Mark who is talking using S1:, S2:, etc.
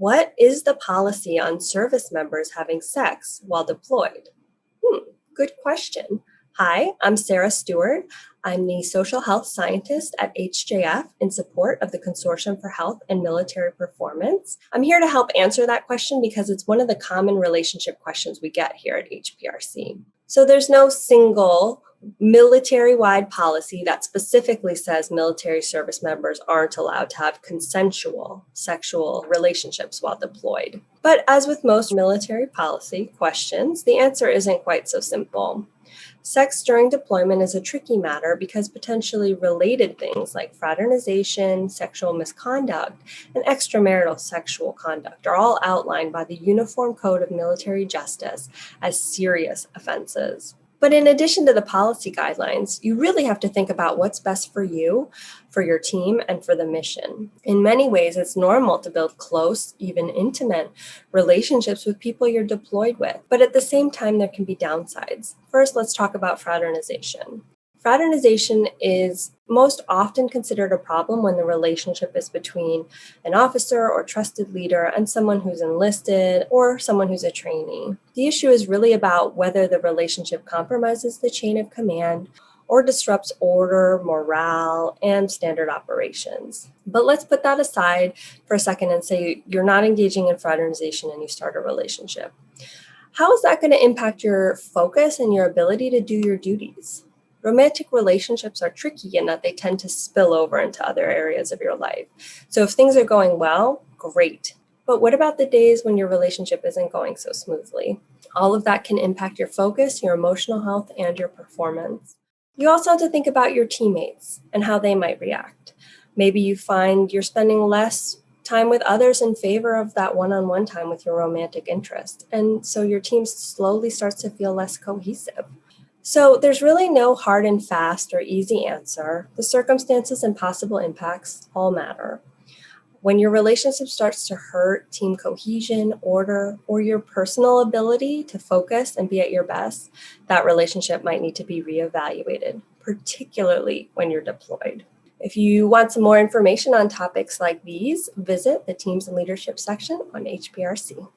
S1: What is the policy on service members having sex while deployed? Good question. Hi, I'm Sarah Stewart. I'm the social health scientist at HJF in support of the Consortium for Health and Military Performance. I'm here to help answer that question because it's one of the common relationship questions we get here at HPRC. So there's no single military-wide policy that specifically says military service members aren't allowed to have consensual sexual relationships while deployed. But as with most military policy questions, the answer isn't quite so simple. Sex during deployment is a tricky matter because potentially related things like fraternization, sexual misconduct, and extramarital sexual conduct are all outlined by the Uniform Code of Military Justice as serious offenses. But in addition to the policy guidelines, you really have to think about what's best for you, for your team, and for the mission. In many ways, it's normal to build close, even intimate relationships with people you're deployed with. But at the same time, there can be downsides. First, let's talk about fraternization. Fraternization is most often considered a problem when the relationship is between an officer or trusted leader and someone who's enlisted or someone who's a trainee. The issue is really about whether the relationship compromises the chain of command or disrupts order, morale, and standard operations. But let's put that aside for a second and say you're not engaging in fraternization and you start a relationship. How is that going to impact your focus and your ability to do your duties? Romantic relationships are tricky in that they tend to spill over into other areas of your life. So if things are going well, great. But what about the days when your relationship isn't going so smoothly? All of that can impact your focus, your emotional health, and your performance. You also have to think about your teammates and how they might react. Maybe you find you're spending less time with others in favor of that one-on-one time with your romantic interest. And so your team slowly starts to feel less cohesive. So there's really no hard and fast or easy answer. The circumstances and possible impacts all matter. When your relationship starts to hurt team cohesion, order, or your personal ability to focus and be at your best, that relationship might need to be reevaluated, particularly when you're deployed. If you want some more information on topics like these, visit the Teams and Leadership section on HPRC.